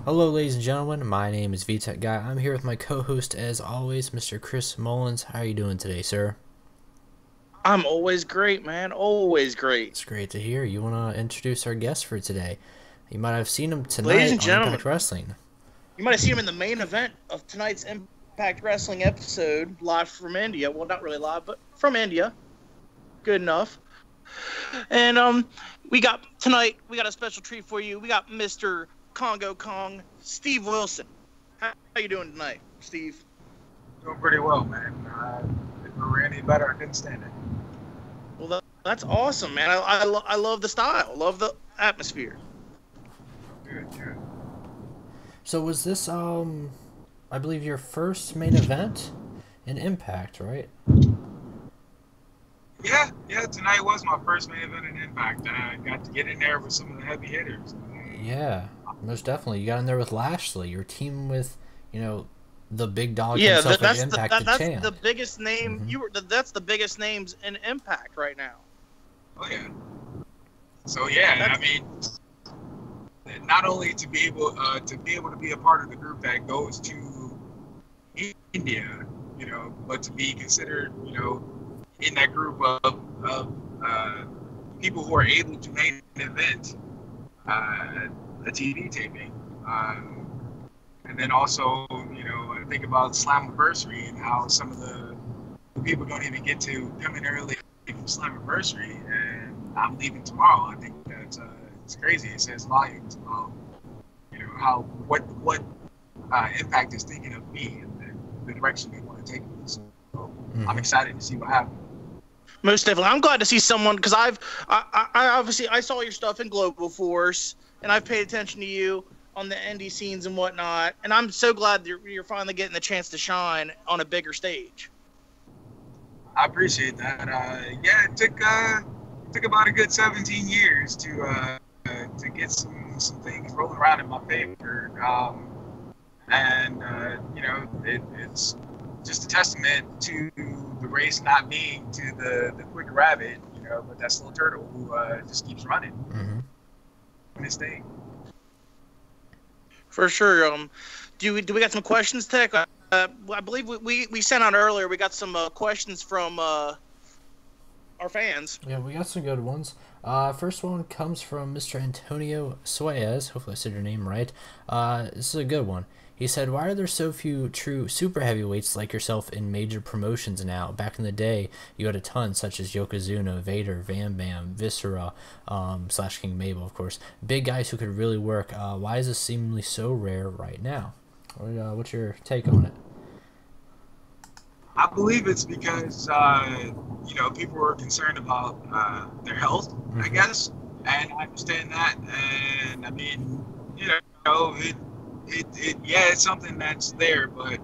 Hello, ladies and gentlemen. My name is VTech Guy. I'm here with my co-host, as always, Mr. Chris Mullins. How are you doing today, sir? I'm always great, man. Always great. It's great to hear. You want to introduce our guest for today? You might have seen him Ladies tonight and on Impact gentlemen, Wrestling. you might have seen him in the main event of tonight's Impact Wrestling episode, live from India. Well, not really live, but from India. Good enough. And we got a special treat for you. We got Mr. Congo Kong, Steve Wilson. How you doing tonight, Steve? Doing pretty well, man. If we were any better, I couldn't stand it. Well, that's awesome, man. I love the style. Love the atmosphere. Good, good. So was this, I believe, your first main event in Impact, right? Yeah, tonight was my first main event in Impact. I got to get in there with some of the heavy hitters. Yeah, most definitely. You got in there with Lashley. You're teaming with, the big dog Yeah, himself that's in the, Impact, that's Champ. the biggest name. That's the biggest names in Impact right now. Oh yeah. So yeah, I mean, not only to be able to be a part of the group that goes to India, but to be considered, in that group of people who are able to make an event, a TV taping. And then also, I think about Slammiversary and how some of the people don't even get to come in early from Slammiversary, and I'm leaving tomorrow. I think that's it's crazy. It says volumes about how what Impact is thinking of me and the direction they want to take me. So I'm excited to see what happens. Most definitely, I'm glad to see someone because I obviously I saw your stuff in Global Force and I've paid attention to you on the indie scenes and whatnot, and I'm so glad that you're finally getting the chance to shine on a bigger stage. I appreciate that. Yeah, it took about a good 17 years to get some things rolling around in my favor, and it's just a testament to the race not being to the quick rabbit, but that slow turtle who just keeps running. In his thing. For sure. Do we got some questions, Tech? I believe we sent out earlier. We got some questions from our fans. Yeah, we got some good ones. First one comes from Mr. Antonio Suarez. Hopefully I said your name right. This is a good one. He said, why are there so few true super heavyweights like yourself in major promotions now? Back in the day, you had a ton, such as Yokozuna, Vader, Van Bam, Viscera, slash King Mabel, of course. Big guys who could really work. Why is this seemingly so rare right now? What's your take on it? I believe it's because, people were concerned about their health, I guess. And I understand that. And, I mean, it's something that's there, but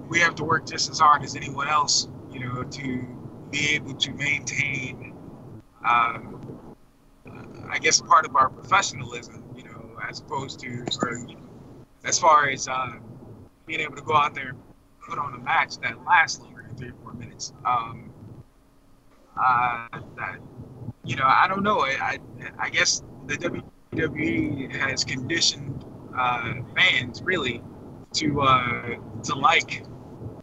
we have to work just as hard as anyone else, to be able to maintain, I guess, part of our professionalism, as opposed to, as far as being able to go out there and put on a match that lasts longer than 3 or 4 minutes. I don't know. I guess the WWE has conditioned fans really to like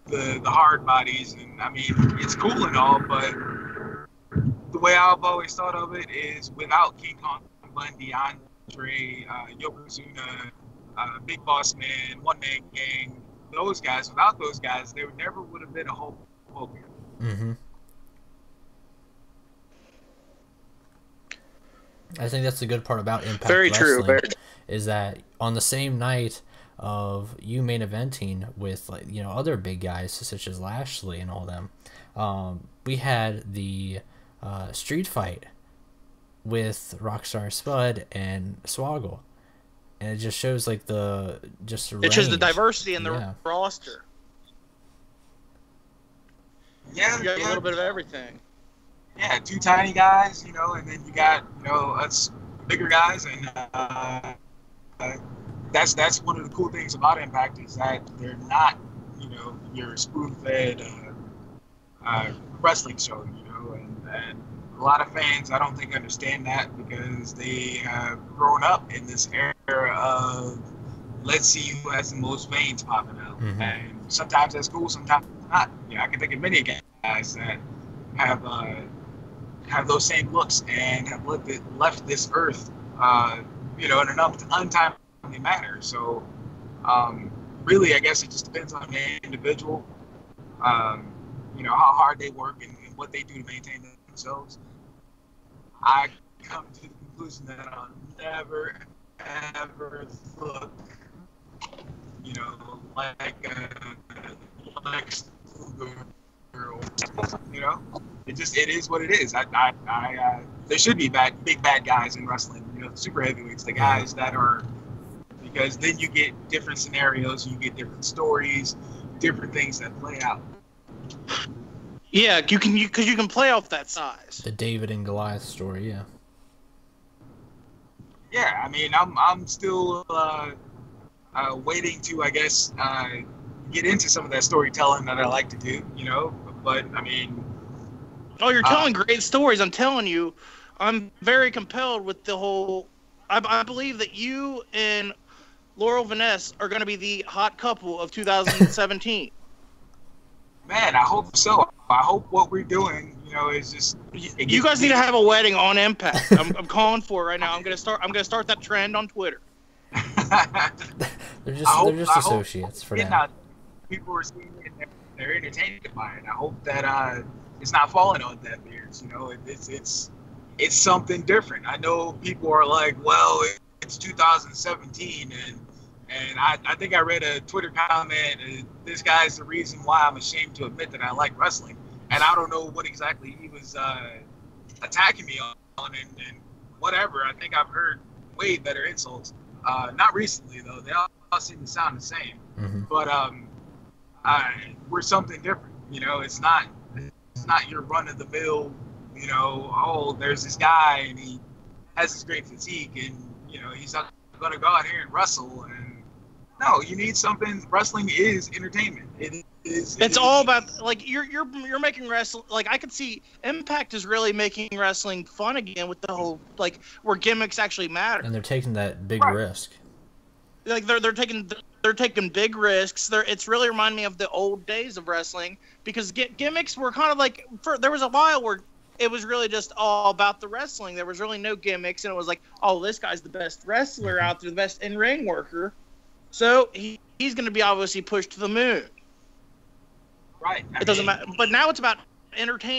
the hard bodies, and I mean it's cool and all, but the way I've always thought of it is without King Kong Bundy, Andre, Yokozuna, Big Boss Man, One Man Gang, those guys. Without those guys, there never would have been a Hulk Hogan. I think that's the good part about Impact Very Wrestling, true. is that on the same night of you main eventing with other big guys such as Lashley and all them, we had the street fight with Rockstar Spud and Swoggle, and it just shows It shows the diversity in the roster. Yeah, You got a little bit of everything. Yeah, 2 tiny guys, and then you got us bigger guys, and that's one of the cool things about Impact is that they're not your spoon-fed wrestling show, and A lot of fans, I don't think, understand that because they have grown up in this era of let's see who has the most veins popping out. Mm-hmm. And sometimes that's cool, sometimes not. I can think of many guys that have those same looks and have left this earth, in an untimely manner. So, really, I guess it just depends on the individual, how hard they work and what they do to maintain themselves. I come to the conclusion that I'll never, ever look, like it is what it is. There should be big bad guys in wrestling, super heavyweights, the guys that are, because then you get different scenarios, you get different stories, different things that play out. Yeah, you can play off that size. The David and Goliath story, yeah. Yeah, I mean, I'm still waiting to, I guess, get into some of that storytelling that I like to do, But I mean, you're telling great stories. I'm telling you, I'm very compelled with the whole. I believe that you and Laurel Vaness are going to be the hot couple of 2017. Man, I hope so. I hope what we're doing, is just. You guys need to have a wedding on Impact. I'm calling for it right now. I'm gonna start that trend on Twitter. they're just associates for now. People are seeing it and they're entertained by it. I hope that it's not falling on deaf ears. It's something different. I know people are like, well, it's 2017 and I think I read a Twitter comment, this guy's the reason why I'm ashamed to admit that I like wrestling. And I don't know what exactly he was attacking me on and whatever. I think I've heard way better insults. Not recently, though. They all seem to sound the same. Mm-hmm. But we're something different. It's not your run-of-the-mill, there's this guy and he has this great physique and, he's not going to go out here and wrestle. And no, you need something. Wrestling is entertainment. It's all about, like, you're making wrestling, like, I could see Impact is really making wrestling fun again with the whole, like, where gimmicks actually matter. And they're taking that big risk. Like, they're taking big risks. It's really reminding me of the old days of wrestling because gimmicks were kind of like, there was a while where it was really just all about the wrestling. There was really no gimmicks, and it was like, oh, this guy's the best wrestler out there, the best in-ring worker. So he's going to be obviously pushed to the moon. Right. It doesn't matter. But now it's about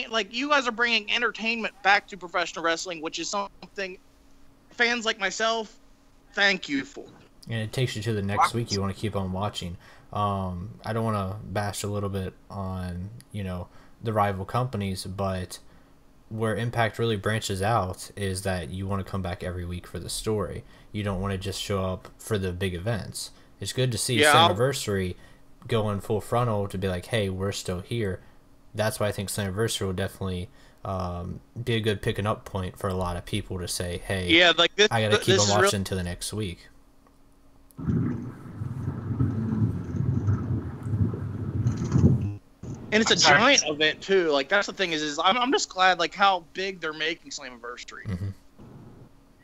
like, you guys are bringing entertainment back to professional wrestling, which is something fans like myself thank you for. And it takes you to the next week. You want to keep on watching. I don't want to bash a little bit on, the rival companies, but where Impact really branches out is that you want to come back every week for the story. You don't want to just show up for the big events. It's good to see Slammiversary going full frontal to be like, hey, we're still here. That's why I think Slammiversary will definitely be a good picking up point for a lot of people to say, hey, I got to keep on watching to the next week. And it's a giant event too. Like, that's the thing is I'm just glad like how big they're making Slammiversary. Mm-hmm.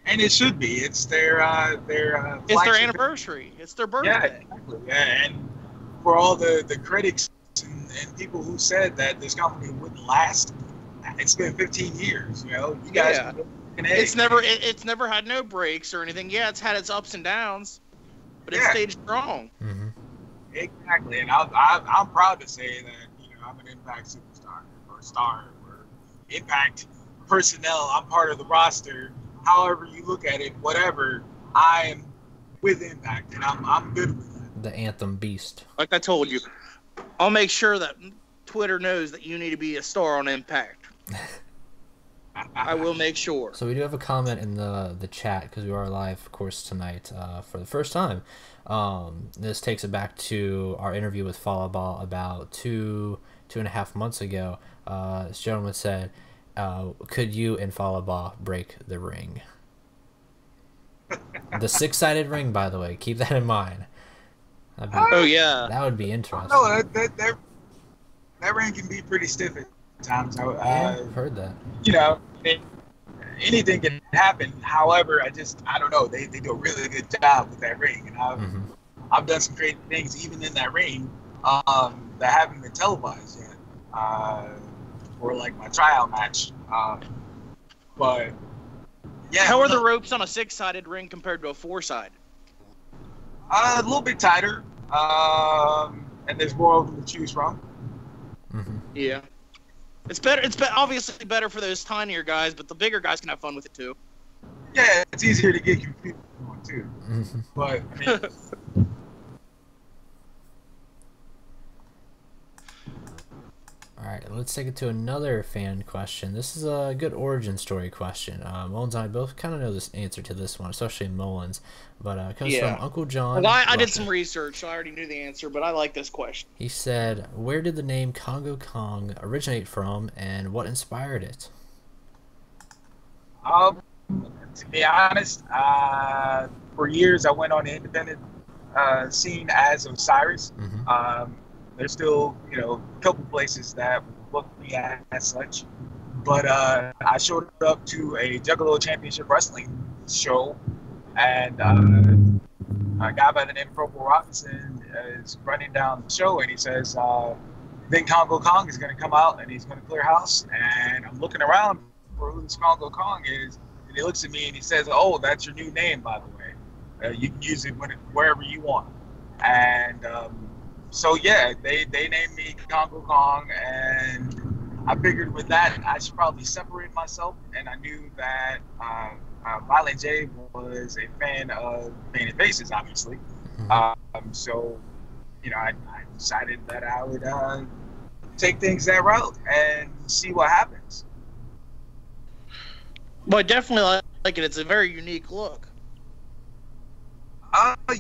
And it should be. It's their it's their anniversary. It's their birthday. Yeah, exactly. Yeah, and for all the critics and people who said that this company wouldn't last, it's been 15 years. You guys. Yeah. It's never had no breaks or anything. Yeah, it's had its ups and downs, but it stayed strong. Mm-hmm. Exactly, and I'm proud to say that I'm an Impact superstar or star or Impact personnel. I'm part of the roster. However you look at it, whatever, I am with Impact, and I'm good with that. The Anthem Beast. Like I told you, I'll make sure that Twitter knows that you need to be a star on Impact. I will make sure. So we do have a comment in the chat because we are live, of course, tonight for the first time. This takes it back to our interview with Falaba about 2.5 months ago. This gentleman said, could you and Falaba break the ring? The 6-sided ring, by the way. Keep that in mind. Yeah. That would be interesting. No, that ring can be pretty stiff at times. I've heard that. anything can happen. However, I don't know. They do a really good job with that ring, and I've done some crazy things even in that ring that haven't been televised yet for like my tryout match. But yeah, how are the ropes on a 6-sided ring compared to a 4-sided? A little bit tighter, and there's more of them to choose from. Yeah. It's better. It's obviously better for those tinier guys, but the bigger guys can have fun with it too. Yeah, it's easier to get confused on too. But I mean, All right, let's take it to another fan question. This is a good origin story question. Mullins and I both kind of know this answer to this one, especially Mullins. But it comes from Uncle John. Well, I did some research, so I already knew the answer, but I like this question. He said, where did the name Kongo Kong originate from, and what inspired it? To be honest, for years I went on the independent scene as Osiris. There's still, a couple places that book me as such. But I showed up to a Juggalo Championship Wrestling show, and a guy by the name of Purple Robinson is running down the show, and he says, Big Kongo Kong is going to come out, and he's going to clear house. And I'm looking around for who this Kongo Kong is, and he looks at me and he says, oh, that's your new name, by the way. You can use it wherever you want. And so yeah, they named me Kongo Kong, and I figured with that I should probably separate myself, and I knew that Violent J was a fan of painted faces, obviously. So I decided that I would take things that route and see what happens. Well, I definitely like it. It's a very unique look.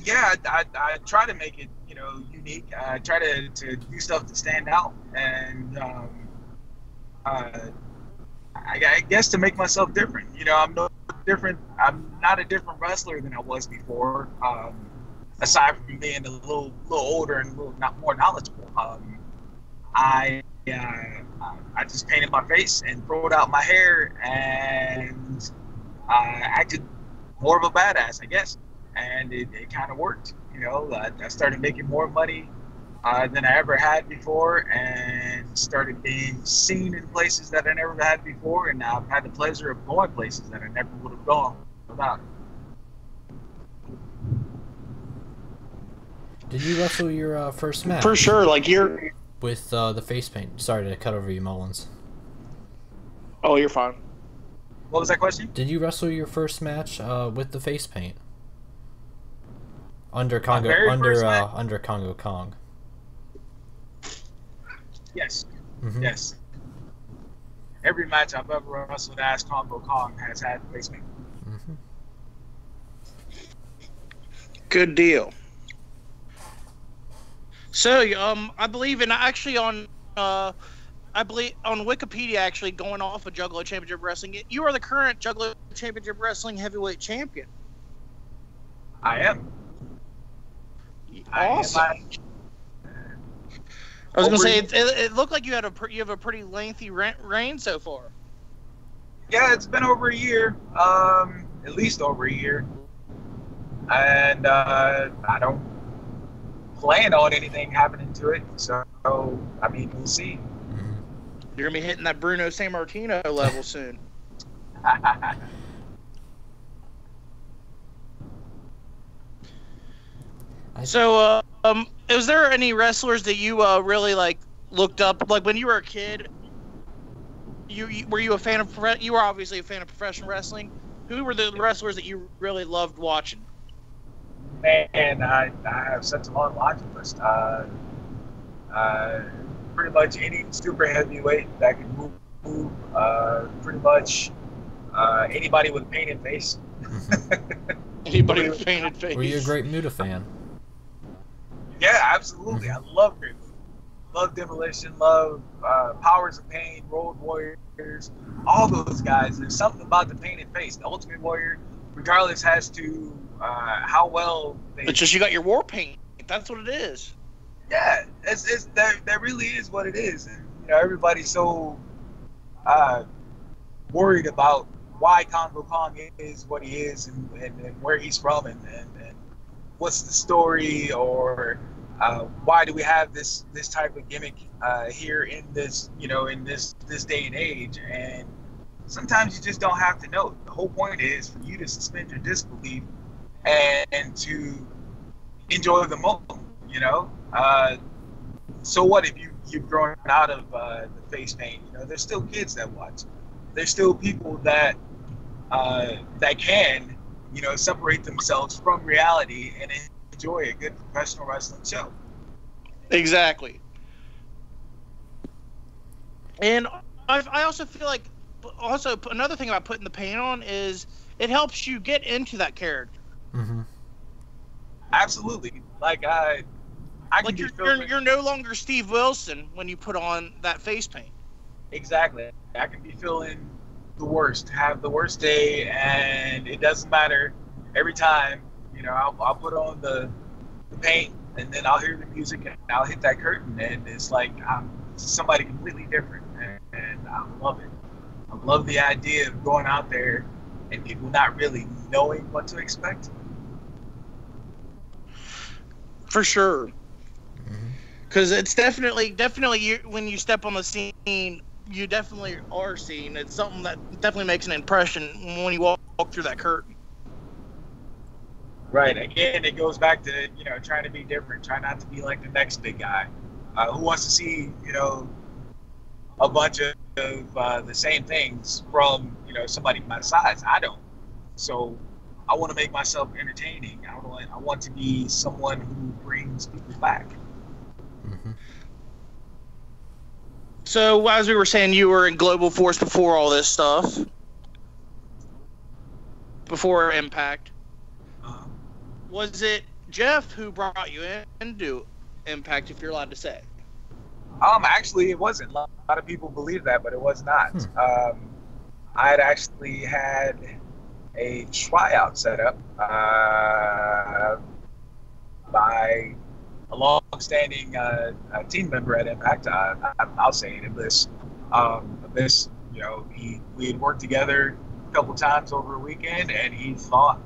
Yeah, I try to make it, unique. I try to do stuff to stand out, and I guess to make myself different. I'm no different. I'm not a different wrestler than I was before. Aside from being a little older and a little not more knowledgeable, I just painted my face and rolled out my hair, and I acted more of a badass, I guess. And it kind of worked. I started making more money than I ever had before, and started being seen in places that I never had before, and now I've had the pleasure of going places that I never would have gone without. Did you wrestle your first match? For sure, like you're... With the face paint. Sorry to cut over you, Mullins. Oh, you're fine. What was that question? Did you wrestle your first match with the face paint? Under Kongo Kong. Yes. Yes. Every match I've ever wrestled as Kongo Kong has had face paint. Good deal. So, I believe on Wikipedia, actually going off of Juggalo Championship Wrestling, you are the current Juggalo Championship Wrestling Heavyweight Champion. I am. Awesome. I was gonna say it looked like you have a pretty lengthy reign so far. Yeah, it's been over a year, at least over a year, and I don't plan on anything happening to it. So I mean, we'll see. You're gonna be hitting that Bruno Sammartino level soon. So, was there any wrestlers that you really looked up? Like when you were a kid, were you a fan of? You were obviously a fan of professional wrestling. Who were the wrestlers that you really loved watching? Man, I have such a long watching list. Pretty much any super heavyweight that can move. Pretty much anybody with a painted face. Anybody with a painted face. Were you a Great Muta fan? Yeah, absolutely. I love Great Muta. Love Demolition. Love Powers of Pain, Road Warriors. All those guys. There's something about the painted face. The Ultimate Warrior, regardless as to how well they... It's just you got your war paint. That's what it is. Yeah, that really is what it is. And, everybody's so worried about why Kongo Kong is what he is, and where he's from, and what's the story, or why do we have this type of gimmick here in this, in this day and age. And sometimes you just don't have to know. The whole point is for you to suspend your disbelief and to enjoy the moment. So what if you've grown out of the face paint? There's still kids that watch. There's still people that can separate themselves from reality and enjoy a good professional wrestling show. Exactly. And I also feel like another thing about putting the paint on is it helps you get into that character. Mm-hmm. Absolutely. Like you're no longer Steve Wilson when you put on that face paint. Exactly. I can be feeling the worst, have the worst day, and it doesn't matter. Every time, I'll put on the paint, and then I'll hear the music, and I'll hit that curtain, and it's like I'm somebody completely different, and I love it. I love the idea of going out there and people not really knowing what to expect. For sure. Because it's definitely when you step on the scene, you definitely are seen. It's something that definitely makes an impression when you walk through that curtain. Right. Again, it goes back to, trying to be different, try not to be like the next big guy. Who wants to see, a bunch of the same things from, somebody my size? I don't. So I want to make myself entertaining. I want to be someone who brings people back. Mm-hmm. So, as we were saying, you were in Global Force before all this stuff. Before Impact. Was it Jeff who brought you into Impact, if you're allowed to say? Actually, it wasn't. A lot of people believe that, but it was not. I had actually had a tryout set up by a long-standing team member at Impact. I'll say it, Abyss. Abyss, we had worked together a couple times over a weekend, and he thought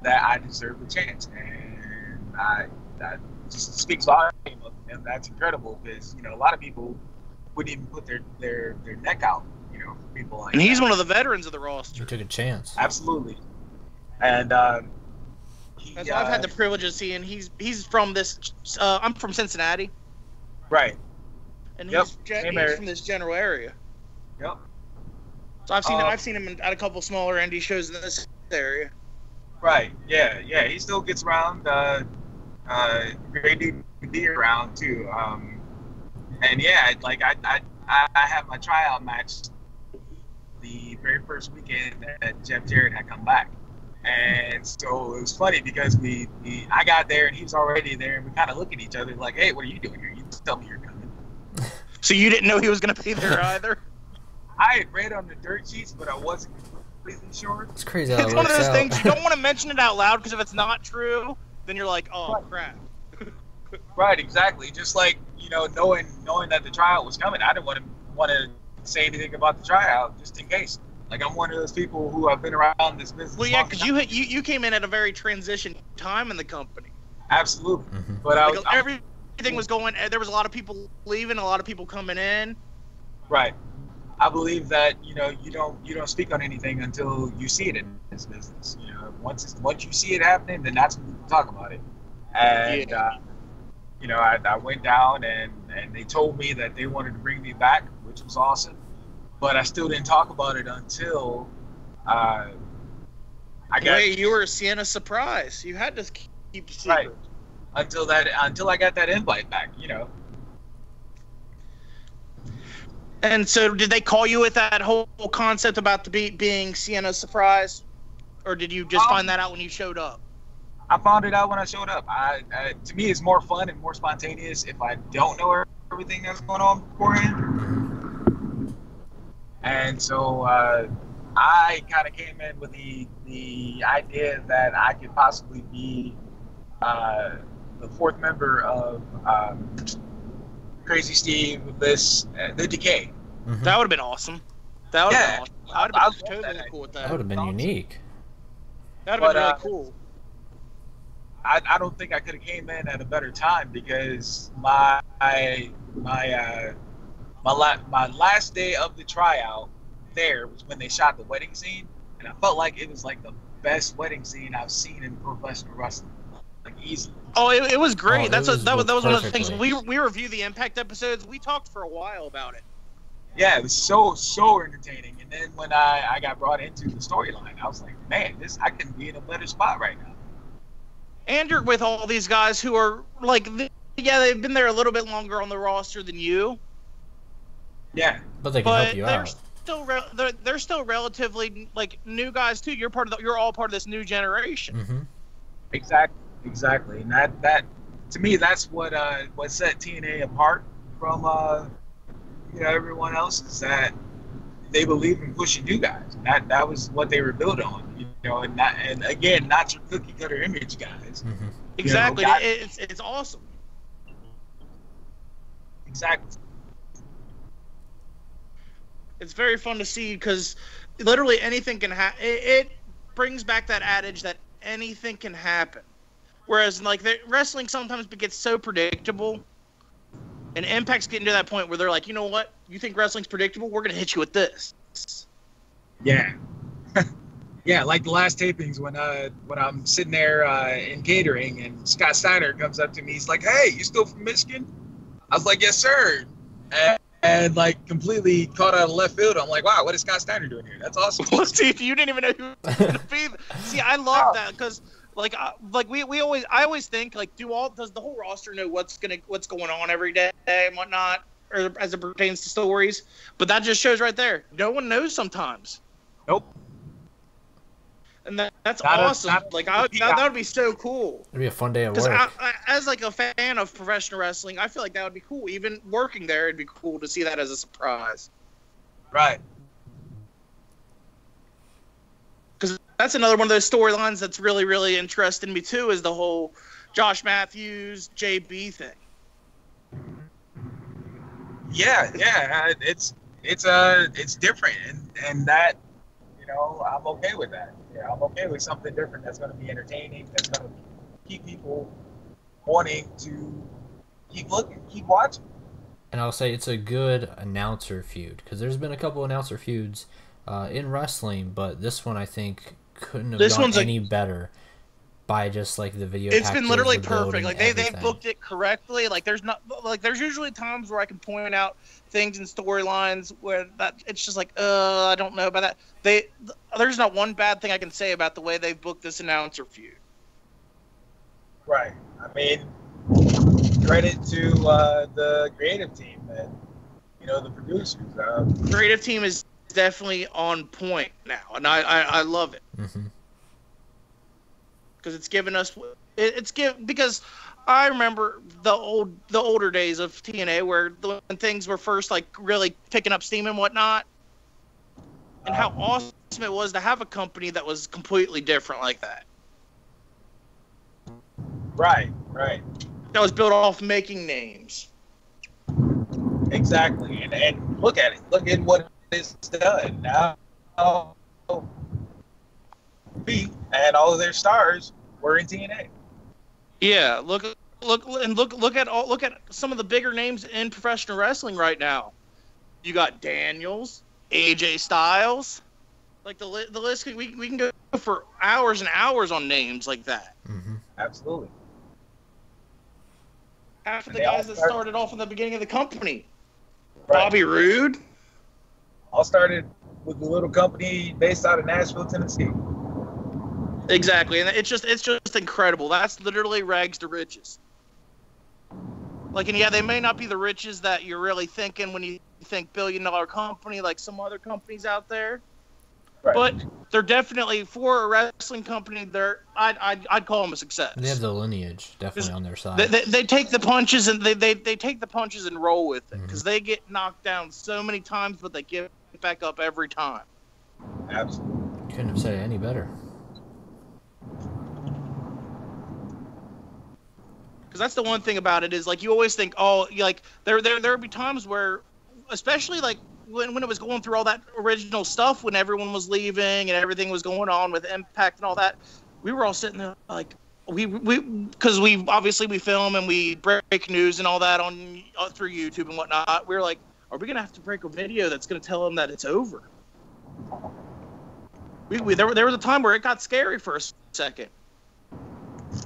that I deserved a chance, and that just speaks volume of him. That's incredible, because a lot of people wouldn't even put their neck out, for people like. And he's that. one of the veterans of the roster. You took a chance. Absolutely, and I've had the privilege of seeing. He's from this. I'm from Cincinnati. Right. And he's from this general area. Yep. So I've seen him at a couple smaller indie shows in this area. Right. Yeah. He still gets around. Great dude to be around too. And yeah, like I had my tryout match the very first weekend that Jeff Jarrett had come back, and so it was funny because I got there and he was already there, and we kind of look at each other like, "Hey, what are you doing here? You tell me you're coming." So you didn't know he was going to be there either? I had read on the dirt sheets, but I wasn't completely sure. It's crazy. It's one of those things you don't want to mention it out loud, because if it's not true, then you're like, "Oh crap." Right, exactly. Just like, knowing that the tryout was coming, I didn't want to say anything about the tryout just in case. Like, I'm one of those people who have been around this business. Well, yeah, because you came in at a very transition time in the company. Absolutely. Mm-hmm. But everything was going. There was a lot of people leaving, a lot of people coming in. Right. I believe that you don't speak on anything until you see it in this business. Once you see it happening, then that's when you can talk about it. And I went down and they told me that they wanted to bring me back, which was awesome. But I still didn't talk about it until you were a Sienna surprise. You had to keep the secret. Right. Until I got that invite back, And so, did they call you with that whole concept about being Sienna's surprise, or did you just find that out when you showed up? I found it out when I showed up. To me, it's more fun and more spontaneous if I don't know everything that's going on beforehand. And so I kind of came in with the idea that I could possibly be the fourth member of Crazy Steve, the Decay. Mm-hmm. That would have been awesome. That would have Yeah, been awesome. I'd I have been love totally that. cool with That that. would have been unique. That would have been But, really cool. I don't think I could have came in at a better time because my last day of the tryout there was when they shot the wedding scene, and I felt like it was like the best wedding scene I've seen in professional wrestling, like easily. Oh, it was great. Oh, That was one of the things perfectly. we review the Impact episodes. We talked for a while about it. Yeah, it was so entertaining. And then when I got brought into the storyline, I was like, man, I couldn't be in a better spot right now. And you're with all these guys who are like, they've been there a little bit longer on the roster than you. Yeah, But they can help you out. They're still relatively like new guys too. You're all part of this new generation. Mm-hmm. exactly. And that to me, that's what set TNA apart from everyone else, is that they believe in pushing new guys. And that was what they were built on, and again, not your cookie cutter image guys. Mm-hmm. Exactly. It's awesome. Exactly. It's very fun to see because literally anything can happen. It brings back that adage that anything can happen. Whereas, like, wrestling sometimes gets so predictable, and Impact's getting to that point where they're like, you know what? You think wrestling's predictable? We're going to hit you with this. Yeah. Yeah, like the last tapings when I'm sitting there in catering and Scott Steiner comes up to me. He's like, hey, you still from Michigan? I was like, yes, sir. And like completely caught out of left field. I'm like, wow, what is Scott Steiner doing here? That's awesome. Well, Steve, you didn't even know who was going to be. See, I love that because, I always think, like, does the whole roster know what's going on every day and whatnot, or as it pertains to stories? But that just shows right there, no one knows sometimes. Nope. And that's awesome. That would be so cool. It'd be a fun day at Because work. as like a fan of professional wrestling, I feel like that would be cool. Even working there, it'd be cool to see that as a surprise. Right. Because that's another one of those storylines that's really, really interesting me too, is the whole Josh Matthews, JB thing. Yeah. It's different, and that, I'm okay with that. Yeah, I'm okay with something different that's going to be entertaining, that's going to keep people wanting to keep looking, keep watching. And I'll say it's a good announcer feud, because there's been a couple announcer feuds in wrestling, but this one I think couldn't have gone any better by just like the video. It's been literally perfect. Like they've booked it correctly. Like there's usually times where I can point out things in storylines where that it's just like I don't know about that. There's not one bad thing I can say about the way they've booked this announcer feud. Right. I mean, credit to the creative team and the producers. The creative team is definitely on point now, and I love it. Mm-hmm. Because it's given us because I remember the older days of TNA where when things were first like really picking up steam and whatnot, and how awesome it was to have a company that was completely different like that. Right. That was built off making names. Exactly, and look at it. Look at what it's done now. And all of their stars were in TNA. Yeah, look at some of the bigger names in professional wrestling right now. You got Daniels, AJ Styles, like the list. We can go for hours and hours on names like that. Mm-hmm. Absolutely. Half of the guys that started off in the beginning of the company, Right. Bobby Roode. All started with a little company based out of Nashville, Tennessee. Exactly, and it's just incredible. That's literally rags to riches. Like, and yeah, they may not be the riches that you're really thinking when you think billion-dollar company like some other companies out there. Right. But they're definitely, for a wrestling company, I'd call them a success. They have the lineage definitely on their side. They take the punches and they take the punches and roll with it because they get knocked down so many times, but they get back up every time. Absolutely. Couldn't have said it any better. Because that's the one thing about it is, like, you always think, oh, like, there'll be times where, especially, like, when it was going through all that original stuff, when everyone was leaving and everything was going on with Impact and all that, we were all sitting there like, because we obviously we film and we break news and all that on through YouTube and whatnot. We were like, are we gonna have to break a video that's gonna tell them that it's over? There was a time where it got scary for a second,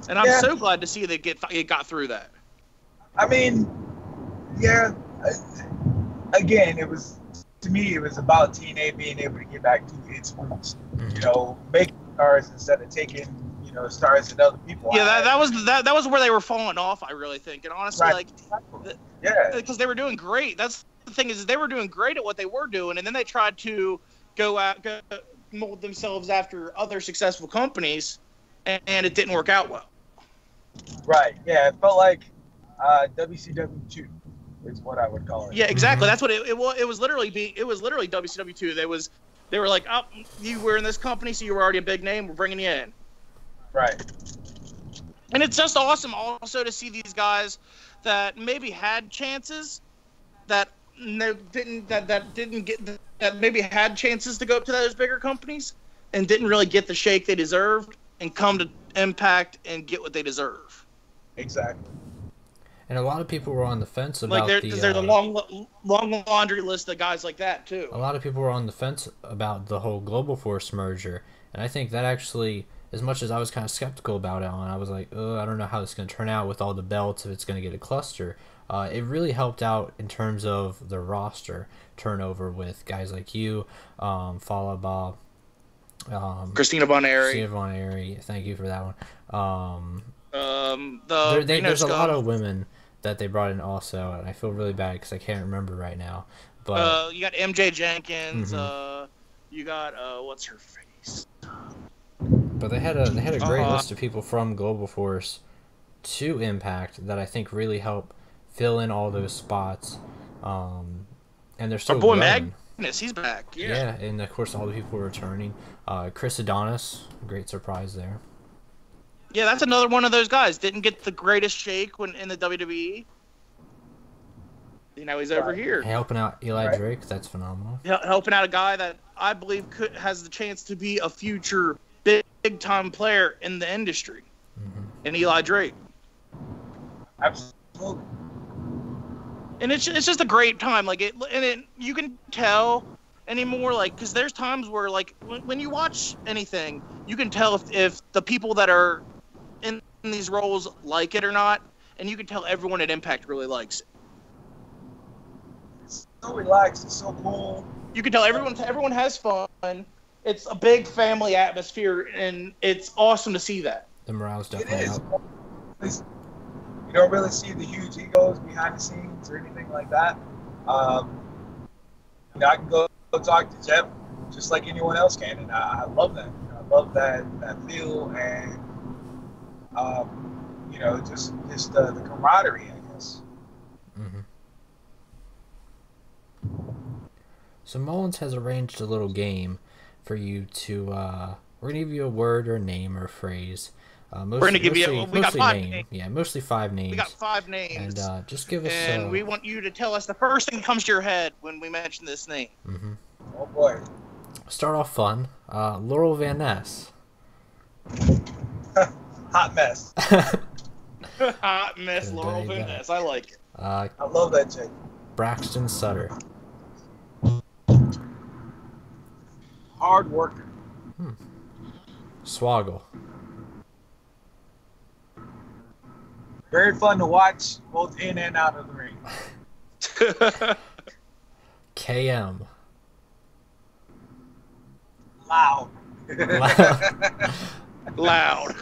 and I'm so glad to see that it got through that. I mean, yeah. Again, it was, to me, it was about TNA being able to get back to its roots. You know, making stars instead of taking, you know, stars that other people. Yeah, that was where they were falling off. I really think, and honestly, right. because they were doing great. That's the thing is they were doing great at what they were doing, and then they tried to go mold themselves after other successful companies, and it didn't work out well. Right. Yeah, it felt like WCW 2 is what I would call it. Yeah, exactly. That's what it was literally WCW 2. They were like, oh, you were in this company, so you were already a big name. We're bringing you in. Right. And it's just awesome also to see these guys that maybe had chances that maybe had chances to go up to those bigger companies and didn't really get the shake they deserved and come to Impact and get what they deserve. Exactly. And a lot of people were on the fence about there's a long laundry list of guys like that too. A lot of people were on the fence about the whole Global Force merger, and I think that actually, as much as I was kind of skeptical about it, I was like, I don't know how it's going to turn out with all the belts, if it's going to get a cluster. It really helped out in terms of the roster turnover with guys like you, followed by Christina Von Airy. Christina Von Airy, thank you for that one. There's a lot of women that they brought in also, and I feel really bad because I can't remember right now. But you got MJ Jenkins. You got what's her face? But they had a great list of people from Global Force to Impact that I think really helped fill in all those spots. And they're still our boy growing. Magnus, he's back. Yeah, and of course all the people returning. Chris Adonis, great surprise there. Yeah, that's another one of those guys. Didn't get the greatest shake when in the WWE. You know, he's over here. Helping out Eli Drake, that's phenomenal. Helping out a guy that I believe has the chance to be a future big-time player in the industry. And Eli Drake. Absolutely. And it's just a great time. You can tell anymore, because there's times where, when you watch anything, you can tell if the people that are in these roles like it or not, and you can tell everyone at Impact really likes it. It's so relaxed. It's so cool. You can tell everyone has fun. It's a big family atmosphere, and it's awesome to see that. The morale's definitely up. You don't really see the huge egos behind the scenes or anything like that. I can go talk to Jeff just like anyone else can, and I love that. I love that feel and just the camaraderie, I guess. So Mullins has arranged a little game for you to. We're gonna give you a word or a name or a phrase. We're gonna give you. We got 5 names. Yeah, mostly 5 names. We got 5 names. And just give us. And we want you to tell us the first thing that comes to your head when we mention this name. Oh boy. Start off fun. Laurel Van Ness. Hot mess. Hot mess, Laurel Van Ness. I like it. I love that chick. Braxton Sutter. Hard worker. Swoggle. Very fun to watch, both in and out of the ring. KM. Loud. Loud.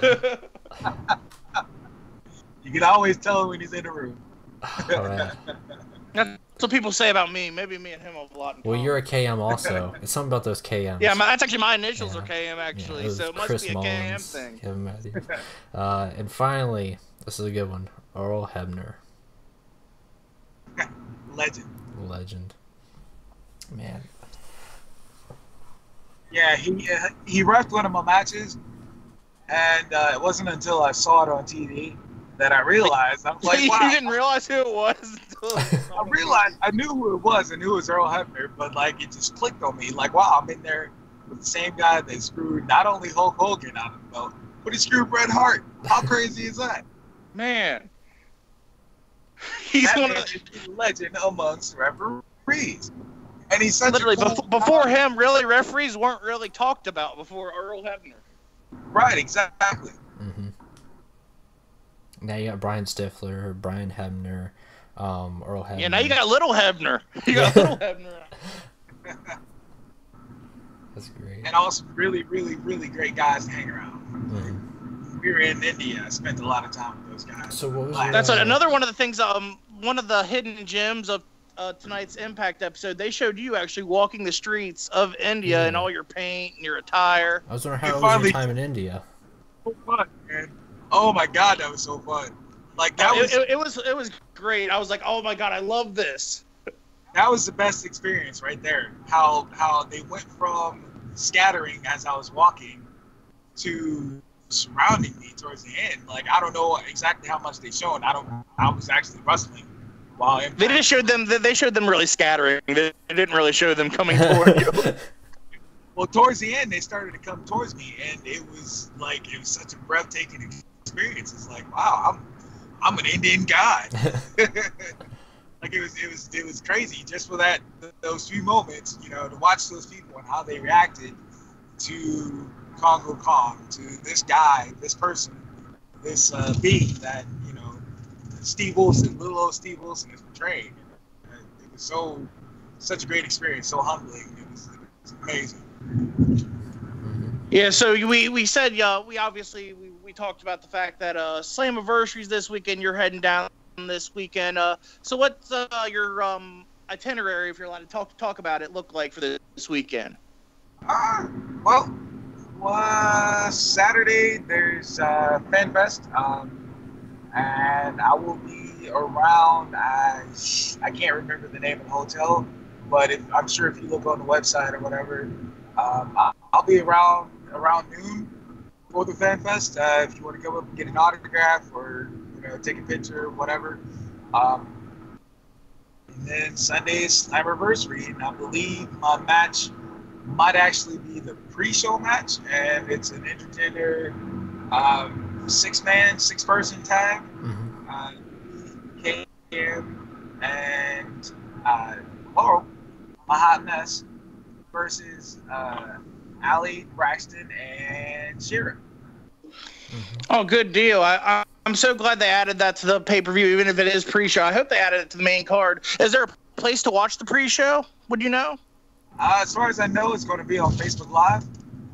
You can always tell when he's in the room. All right. That's what people say about me. Maybe me and him have a lot in common. Well, you're a KM also. It's something about those KMs. Yeah, that's actually my initials are KM, actually. Yeah, so it must Chris be a Mullins, KM thing. Kevin Matthews. And finally, this is a good one. Earl Hebner. Legend. Man. Yeah, he refed one of my matches, and it wasn't until I saw it on TV that I realized. I was like, wow. You didn't realize who it was until I realized I knew who it was. I knew it was Earl Hebner, but like it just clicked on me. Like, wow, I'm in there with the same guy that screwed not only Hulk Hogan out of the belt, but he screwed Bret Hart. How crazy is that? Man, he's That one man of is a legend amongst referees, and he's such literally a cool before guy. him. Really, referees weren't really talked about before Earl Hebner. Right, exactly. Mm-hmm. Now you got Brian Stifler, Brian Hebner, Earl Hebner. Yeah, now you got Little Hebner. You got Little Hebner. That's great. And also really, really, really great guys to hang around. Mm-hmm. We were in India. I spent a lot of time with those guys. So what was That's another one of the things. One of the hidden gems of tonight's Impact episode. They showed you actually walking the streets of India in all your paint and your attire. I was wondering how it was your time in India. So fun, man. Oh my God, that was so fun. Like that It was great. I was like, oh my God, I love this. That was the best experience right there. How they went from scattering as I was walking to surrounding me towards the end. Like I don't know exactly how much they showed. I was actually rustling while they just showed them. They showed them really scattering. They didn't really show them coming toward you. Well, towards the end, they started to come towards me, and it was such a breathtaking experience. It's like, wow, I'm an Indian guy. Like it was crazy just for those few moments, you know, to watch those people and how they reacted to Kongo Kong, to this guy, this person, this being that, you know, Steve Wilson, little old Steve Wilson is portraying. It was such a great experience, so humbling. It was amazing. Yeah, so we said we obviously talked about the fact that Slammiversary's this weekend. You're heading down this weekend. So what's your itinerary, if you're allowed to talk about it, look like for this weekend? Well, Saturday there's FanFest, and I will be around. I can't remember the name of the hotel, but I'm sure if you look on the website or whatever, I'll be around noon for the FanFest. If you want to go up and get an autograph or, you know, take a picture or whatever. And then Sunday is Slammiversary, and I believe my match might actually be the pre-show match, and it's an intergender six-person tag. KM and Laurel, my hot mess, versus Allie, Braxton, and Shira. Oh, good deal. I'm so glad they added that to the pay-per-view, even if it is pre-show. I hope they added it to the main card. Is there a place to watch the pre-show? Would you know? As far as I know, it's going to be on Facebook Live.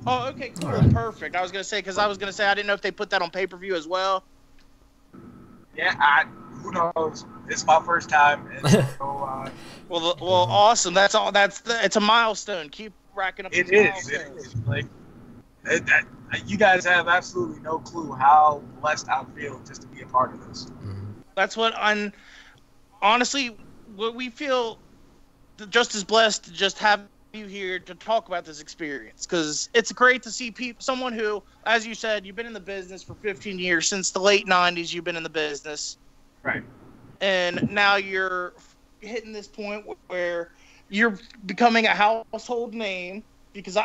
Oh, okay, cool. Right. Perfect. I was going to say I didn't know if they put that on pay-per-view as well. Yeah, who knows? It's my first time. And so, well, awesome. That's all. It's a milestone. Keep racking up. It is. Like, you guys have absolutely no clue how blessed I feel just to be a part of this. That's what honestly, what we feel just as blessed to just have you here to talk about this experience, because it's great to see someone who, as you said, you've been in the business for 15 years. Since the late 90s, you've been in the business. Right. And now you're hitting this point where you're becoming a household name, because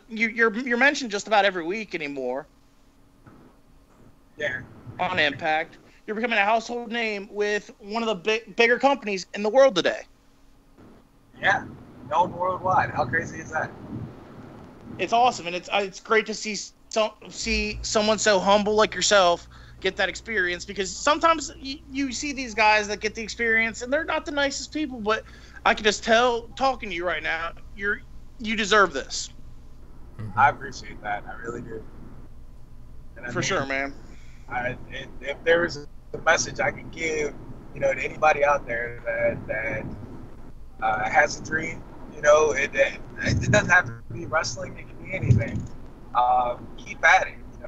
you're mentioned just about every week anymore. Yeah. On Impact, you're becoming a household name with one of the bigger companies in the world today. Yeah, known worldwide. How crazy is that? It's awesome, and it's great to see someone so humble like yourself get that experience, because sometimes you see these guys that get the experience and they're not the nicest people, but I can just tell, talking to you right now, you deserve this. I appreciate that. I really do. For sure, man. If there is a message I can give, you know, to anybody out there that has a dream, you know, it doesn't have to be wrestling. It can be anything. Keep at it. You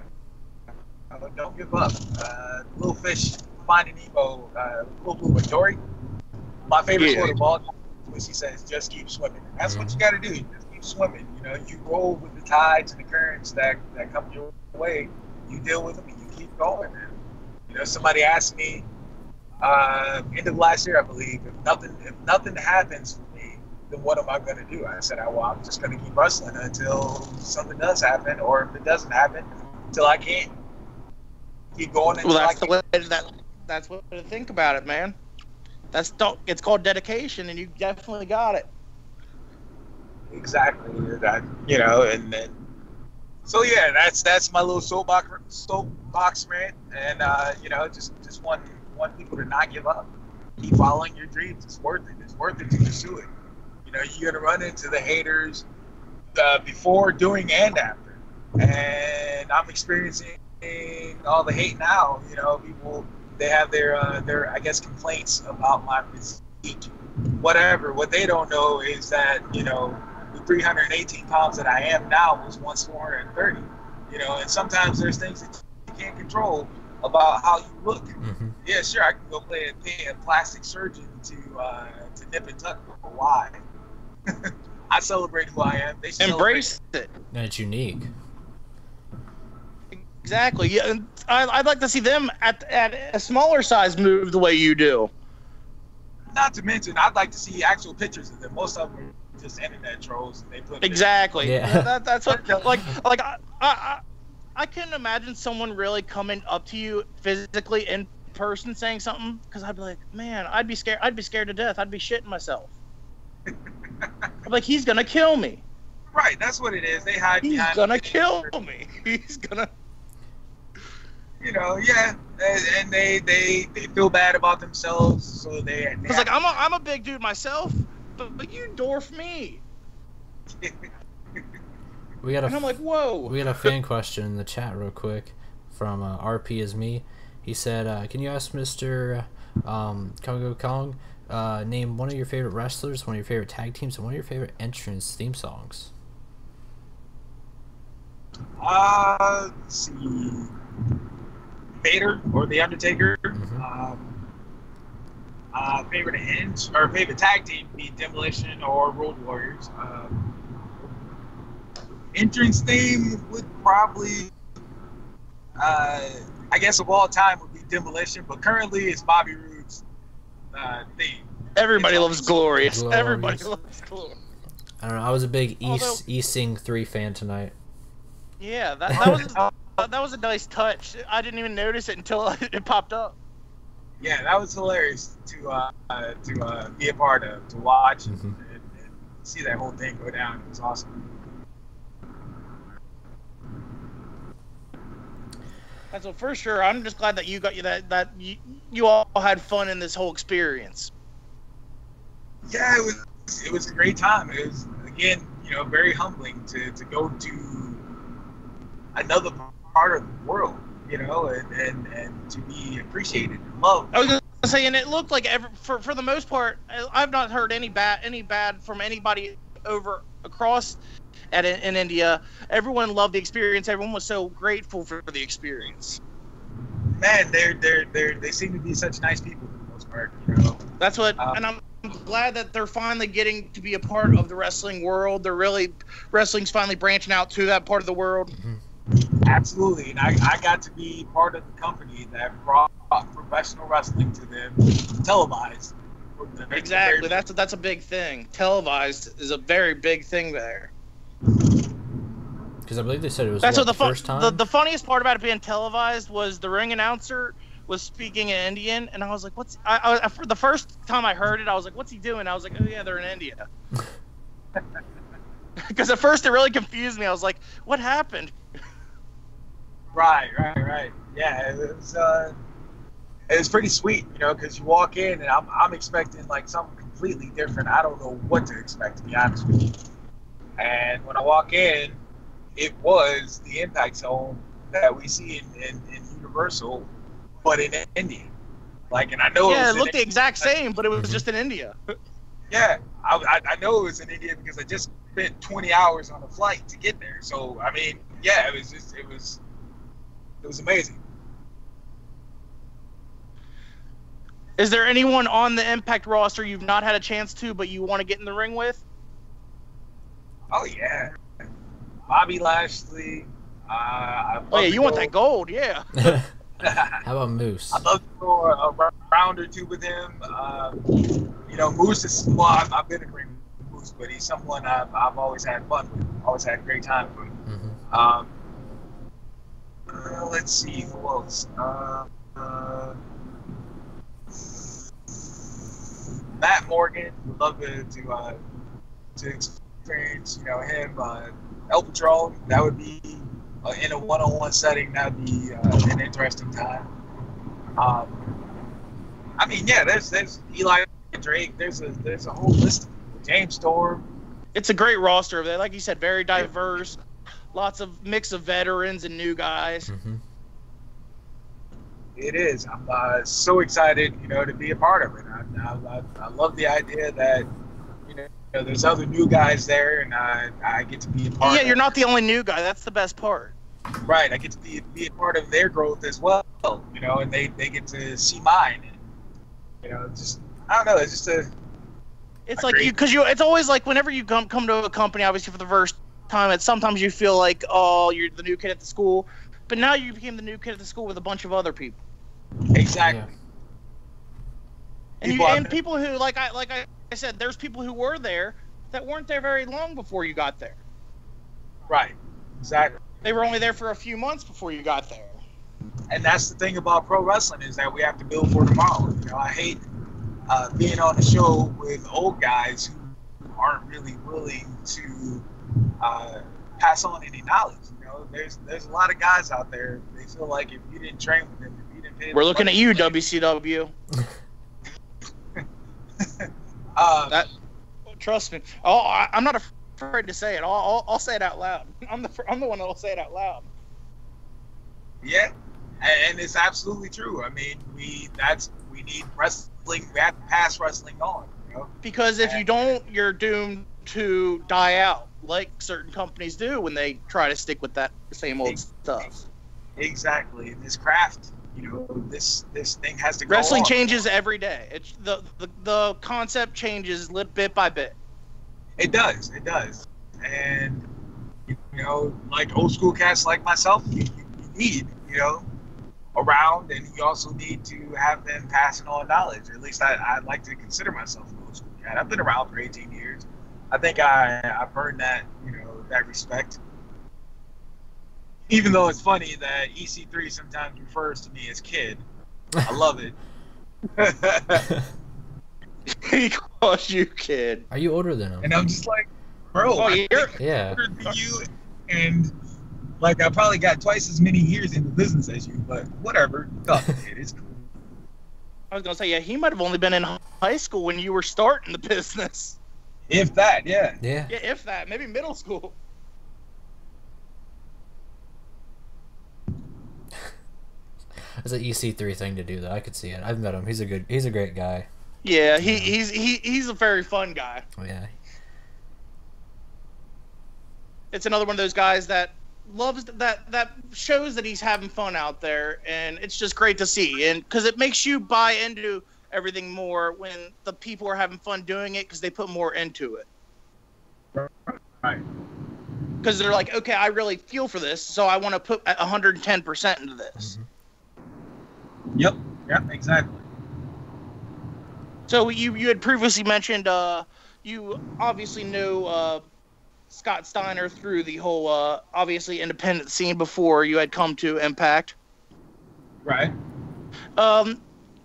know? Don't give up. Little fish finding Nemo. Little blue Dory. My favorite quote of all time when she says, "Just keep swimming." And that's what you got to do. Just keep swimming. You know, you roll with the tides and the currents that come your way. You deal with them and you keep going. And, you You know, somebody asked me end of last year, I believe, if nothing happens for me, then what am I going to do? I said, well, I'm just going to keep wrestling until something does happen, or if it doesn't happen, until I can't. Keep going. Well, that's what to think about it, man. It's called dedication, and you definitely got it. Exactly. That, you know, and then so yeah, that's my little soapbox rant, and you know, just want people to not give up. Keep following your dreams. It's worth it. It's worth it to pursue it. You know, you're gonna run into the haters before, during, and after. And I'm experiencing all the hate now. You know, people, they have their I guess complaints about my physique. Whatever. What they don't know is that, you know, the 318 pounds that I am now was once 430. You know, and sometimes there's things that you can't control about how you look. Mm-hmm. Yeah, sure, I can go pay a plastic surgeon to nip and tuck, but why? I celebrate who I am. They embrace it. And it's unique. Exactly. Yeah, I'd like to see them at a smaller size move the way you do. Not to mention, I'd like to see actual pictures of them. Most of them are just internet trolls. And they put exactly. Yeah. That's what like I couldn't imagine someone really coming up to you physically in person saying something, because I'd be like, man, I'd be scared to death. I'd be shitting myself. I'm like, he's gonna kill me. Right, that's what it is. They hide he's behind. He's gonna kill me. He's gonna. You know, yeah, and they feel bad about themselves, so they it's like, I'm a big dude myself, but you dwarf me. And I'm like, whoa. We got a fan question in the chat real quick from RP is me. He said, can you ask Mr. Kongo Kong, name one of your favorite wrestlers, one of your favorite tag teams, and one of your favorite entrance theme songs? Let's see. Vader or The Undertaker. Mm-hmm. Favorite tag team would be Demolition or Road Warriors. Entrance theme would probably, I guess of all time, would be Demolition, but currently it's Bobby Roode's theme. Everybody loves Glorious. Everybody loves Glorious. I don't know. I was a big East Sing 3 fan tonight. Yeah, that was a nice touch. I didn't even notice it until it popped up. Yeah, that was hilarious to be a part of, to watch and see that whole thing go down. It was awesome. And so for sure, I'm just glad that you got that you all had fun in this whole experience. Yeah, it was a great time. It was, again, you know, very humbling to go to another part of the world, you know, and to be appreciated and loved. I was gonna say, and it looked like for the most part, I've not heard any bad from anybody across in India. Everyone loved the experience. Everyone was so grateful for the experience. Man, they seem to be such nice people for the most part, you know. That's what, and I'm glad that they're finally getting to be a part of the wrestling world. Wrestling's finally branching out to that part of the world. Mm-hmm. Absolutely, and I got to be part of the company that brought professional wrestling to them, televised. Exactly, that's a big thing. Televised is a very big thing there. Because I believe they said it was the first time. The funniest part about it being televised was the ring announcer was speaking in Indian, and I was like, "What's?" For the first time I heard it, I was like, "What's he doing?" I was like, "Oh yeah, they're in India." Because at first it really confused me. I was like, "What happened?" Right. Yeah, it was pretty sweet, you know, because you walk in and I'm expecting like something completely different. I don't know what to expect, to be honest with you. And when I walk in, it was the Impact Zone that we see in Universal, but in India. Like, and I know it looked the exact same, but it was just in India. Yeah, I know it was in India because I just spent 20 hours on a flight to get there. So I mean, yeah, it was amazing. Is there anyone on the Impact roster you've not had a chance to, but you want to get in the ring with? Oh yeah, Bobby Lashley. You want that gold, yeah. How about Moose? I'd love to go a round or two with him. You know, Moose is, well, I've been in the ring with Moose, but he's someone I've always had fun with, always had a great time with. Let's see, who else? Matt Morgan, would love to experience, you know, him. El Patron, that would be in a one-on-one setting. That would be an interesting time. I mean, yeah, there's Eli Drake. There's a whole list of people. James Storm. It's a great roster. Like you said, very diverse. Lots of mix of veterans and new guys. It is. I'm so excited, you know, to be a part of it. I love the idea that, you know, there's other new guys there, and I get to be a part. Yeah, you're not the only new guy. That's the best part. Right. I get to be a part of their growth as well, you know, and they get to see mine. And, you know, just, I don't know. It's just It's like it's always like whenever you come to a company, obviously for the first time, it's sometimes you feel like, oh, you're the new kid at the school, but now you became the new kid at the school with a bunch of other people. Exactly. Yeah. And people who, like I said, there's people who were there that weren't there very long before you got there. Right. Exactly. They were only there for a few months before you got there. And that's the thing about pro wrestling, is that we have to build for tomorrow. You know, I hate being on the show with old guys who aren't really willing to pass on any knowledge. You know, there's a lot of guys out there. They feel like if you didn't train with them, if you didn't pay, we're looking at you, WCW. Trust me. I'm not afraid to say it. I'll say it out loud. I'm the one that'll say it out loud. Yeah, and it's absolutely true. I mean, we need wrestling. We have to pass wrestling on. You know? Because if you don't, you're doomed to die out, like certain companies do when they try to stick with that same old stuff. Exactly. This craft, you know, this thing has to go Wrestling on. changes every day. It's the concept changes bit by bit. It does. And, you know, like old school cats like myself, you need, you know, around, and you also need to have them passing on knowledge. At least I like to consider myself an old school cat. I've been around for 18 years. I think I've earned that, you know, that respect. Even though it's funny that EC3 sometimes refers to me as kid. I love it. He calls you kid. Are you older than him? And I'm just like, bro, I'm older than you, and like I probably got twice as many years in the business as you, but whatever. It is cool. I was gonna say, yeah, he might have only been in high school when you were starting the business. If that, yeah. Yeah, if that, maybe middle school. It's an EC3 thing to do, though. I could see it. I've met him. He's a great guy. Yeah, he's a very fun guy. Oh, yeah. It's another one of those guys that loves that shows that he's having fun out there, and it's just great to see. And because it makes you buy into everything more when the people are having fun doing it because they put more into it. Right. Because they're like, okay, I really feel for this, so I want to put 110% into this. Mm-hmm. Yep, exactly. So you had previously mentioned you obviously knew Scott Steiner through the whole obviously independent scene before you had come to Impact. Right.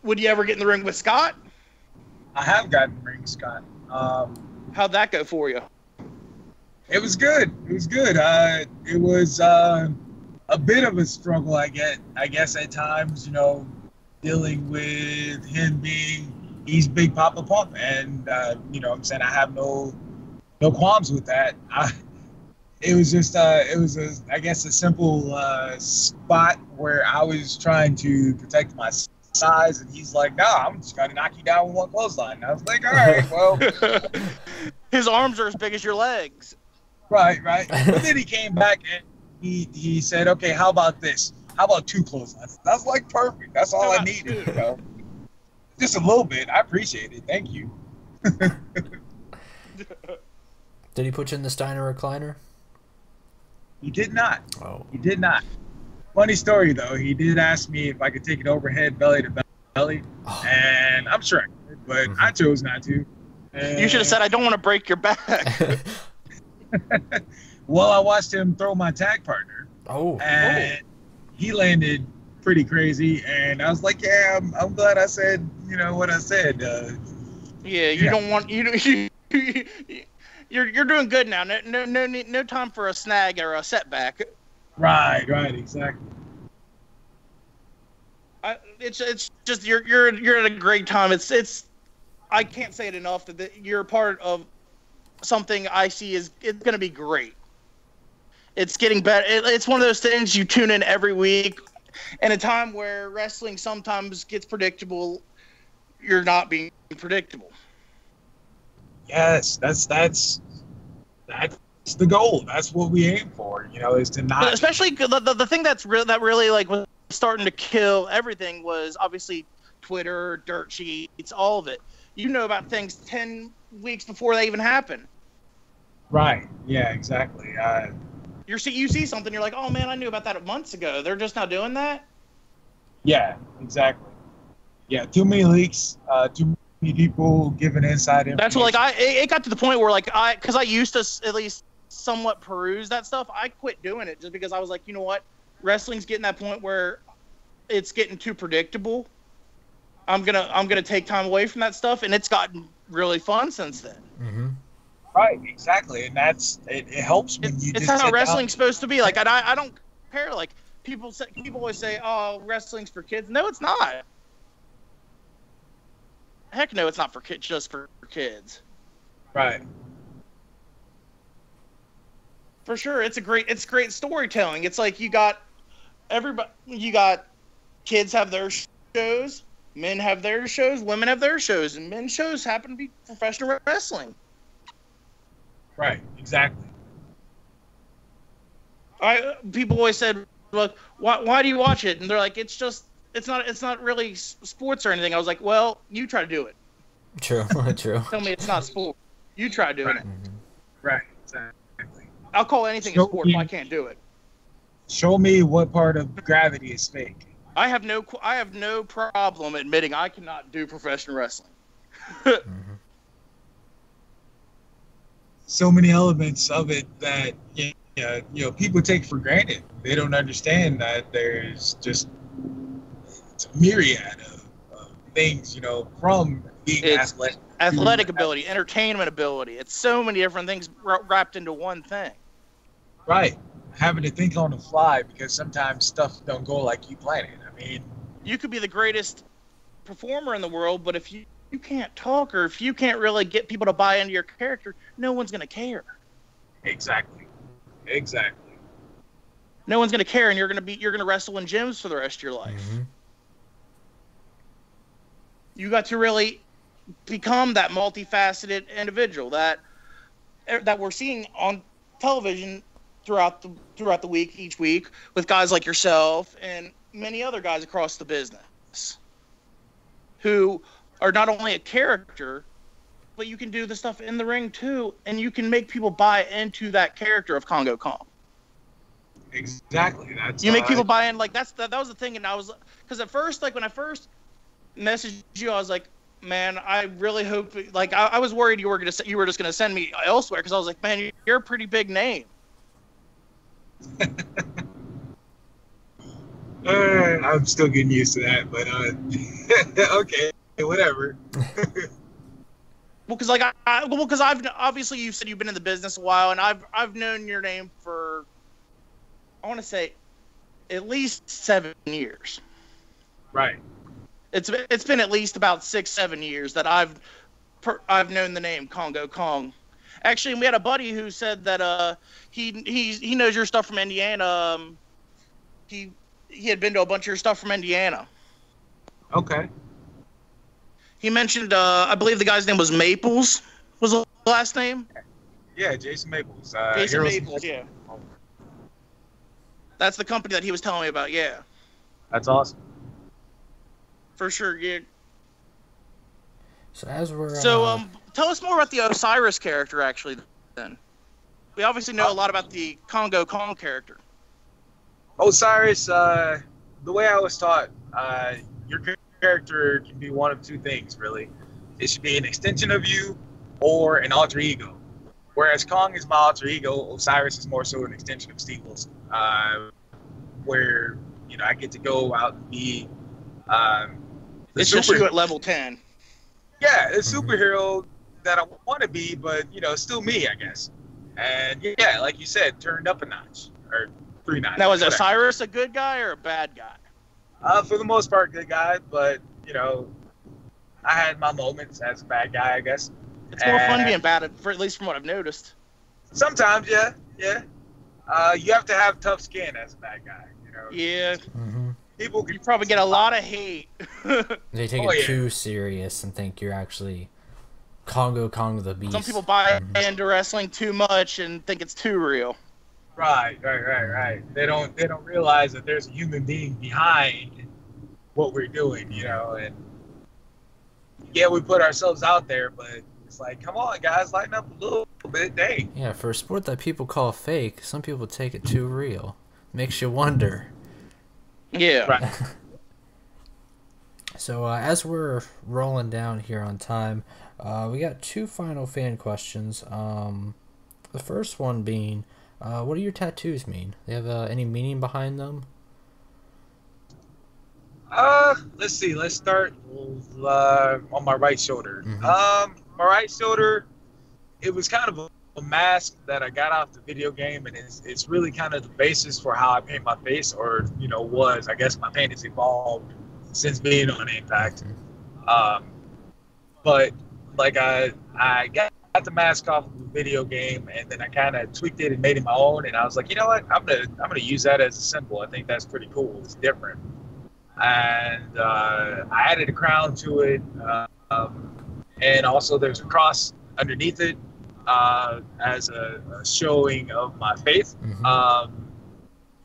Would you ever get in the ring with Scott? I have gotten in the ring with Scott. How'd that go for you? It was good. It was a bit of a struggle, I guess at times, you know, dealing with him being, he's Big Papa Pump, and you know what I'm saying, I have no qualms with that. It was just I guess a simple spot where I was trying to protect my size, and he's like, "Nah, I'm just gonna knock you down with one clothesline." And I was like, "All right, well." His arms are as big as your legs. Right. But then he came back and he said, "Okay, how about this? How about 2 clotheslines?" I was like, "Perfect. That's all I needed." You know? Just a little bit. I appreciate it. Thank you. Did he put you in the Steiner recliner? He did not. Oh. He did not. Funny story though. He did ask me if I could take it overhead, belly to belly, and I'm sure I could, but I chose not to. You should have said, "I don't want to break your back." Well, I watched him throw my tag partner. And he landed pretty crazy, and I was like, "Yeah, I'm glad I said, what I said." You don't want you. You're doing good now. No time for a snag or a setback. Right, exactly. It's just you're at a great time. It's I can't say it enough that you're part of something I see it's going to be great. It's getting better. It's one of those things you tune in every week, in a time where wrestling sometimes gets predictable. You're not being predictable. Yes, that's the goal. That's what we aim for. Is to not. But especially the thing that really like was starting to kill everything was obviously Twitter, dirt sheets, all of it. You know about things 10 weeks before they even happen. Right. Yeah. Exactly. You see something, you're like, oh man, I knew about that months ago. They're just now doing that. Yeah. Exactly. Yeah. Too many leaks. Too many people giving inside information. That's what, like, it got to the point where, like, because I used to at least somewhat peruse that stuff. I quit doing it just because I was like, you know what, wrestling's getting that point where it's getting too predictable. I'm gonna take time away from that stuff, and it's gotten really fun since then. Mm-hmm. Right, exactly, and it helps when you. It's how wrestling's supposed to be. Like, I don't care. Like, people always say, "Oh, wrestling's for kids." No, it's not. Heck no, it's not for kids. Just for kids. Right. For sure, it's great storytelling. It's like you got kids have their shows, men have their shows, women have their shows, and men's shows happen to be professional wrestling. Right, exactly. People always said, "Look, why do you watch it?" And they're like, "It's not really sports or anything." I was like, "Well, you try to do it." True. Tell me it's not sport. You try doing it. Mm-hmm. Right, exactly. I'll call anything a sport if I can't do it. Show me what part of gravity is fake. I have no problem admitting I cannot do professional wrestling. Mm-hmm. So many elements of it that people take for granted. They don't understand that there's just it's a myriad of things, from being athletic ability, entertainment ability. It's so many different things wrapped into one thing. Right. Having to think on the fly because sometimes stuff don't go like you planned it. I mean, you could be the greatest performer in the world, but if you can't talk or if you can't really get people to buy into your character, no one's going to care. Exactly. No one's going to care, and you're going to wrestle in gyms for the rest of your life. Mm-hmm. You got to really become that multifaceted individual that we're seeing on television throughout the week, each week, with guys like yourself and many other guys across the business who are not only a character, but you can do the stuff in the ring too, and you can make people buy into that character of Kongo Kong. Exactly. You make people buy in. Like that was the thing, and I was, because at first, like when I first messaged you, I was like, man, I really hope. Like I was worried you were just gonna send me elsewhere, because I was like, man, you're a pretty big name. I'm still getting used to that, but okay, whatever. Well, because I've obviously, you said you've been in the business a while, and I've known your name for, I want to say, at least 7 years. Right. It's been at least about 6-7 years that I've known the name Kongo Kong. Actually, we had a buddy who said that he knows your stuff from Indiana. He had been to a bunch of your stuff from Indiana. Okay. He mentioned, I believe the guy's name was Maples, was the last name? Yeah, Jason Maples. Jason Maples, yeah. That's the company that he was telling me about, yeah. That's awesome. For sure, yeah. So as we're... tell us more about the Osiris character, actually, then. We obviously know a lot about the Kongo Kong character. Osiris, the way I was taught, your character can be one of two things, really. It should be an extension of you or an alter ego. Whereas Kong is my alter ego, Osiris is more so an extension of Steve Wilson, where, you know, I get to go out and be it's just you at level 10. Yeah, a superhero that I want to be, but, you know, still me, I guess. And, yeah, like you said, turned up a notch, or 3 notches. Now, is Osiris a good guy or a bad guy? For the most part, good guy, but, you know, I had my moments as a bad guy, I guess. It's more fun being bad, at least from what I've noticed. Sometimes, yeah. You have to have tough skin as a bad guy, you know. Yeah. People can you probably get a lot of hate. They take it too serious and think you're actually Kongo the Beast. Some people buy into wrestling too much and think it's too real. Right. They don't realize that there's a human being behind what we're doing, you know. And yeah, we put ourselves out there, but it's like, come on, guys, lighten up a little bit, dang. Yeah, for a sport that people call fake, some people take it too real. Makes you wonder. Yeah. Right. So as we're rolling down here on time, we got 2 final fan questions. The first one being, what do your tattoos mean? They have any meaning behind them? Let's see. Let's start on my right shoulder. My right shoulder, it was kind of a mask that I got off the video game, and it's really kind of the basis for how I paint my face, or, you know, I guess my paint has evolved since being on Impact. But like I got the mask off of the video game, and then I kind of tweaked it and made it my own, and I was like, you know what, I'm gonna use that as a symbol. I think that's pretty cool. It's different. And I added a crown to it, and also there's a cross underneath it as a showing of my faith,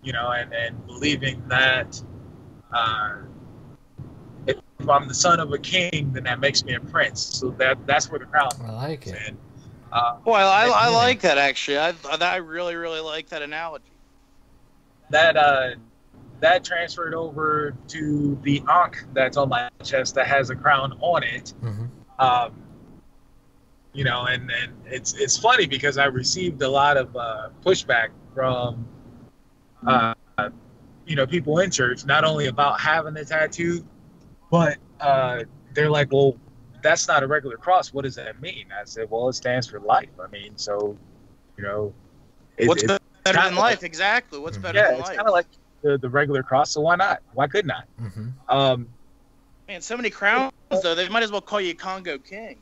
you know, and believing that if I'm the son of a king, then that makes me a prince. So that's where the crown comes. I like it. And, well, I like that, actually. I really, really like that analogy. That transferred over to the Ankh that's on my chest that has a crown on it. You know, and it's funny because I received a lot of pushback from you know, people in church, not only about having the tattoo, but they're like, well, that's not a regular cross. What does that mean? I said, well, it stands for life. I mean, so, you know, what's better than life? Exactly. What's better than life? Yeah, it's kind of like the regular cross, so why not? Why couldn't I? Man, so many crowns, though, they might as well call you Kongo King.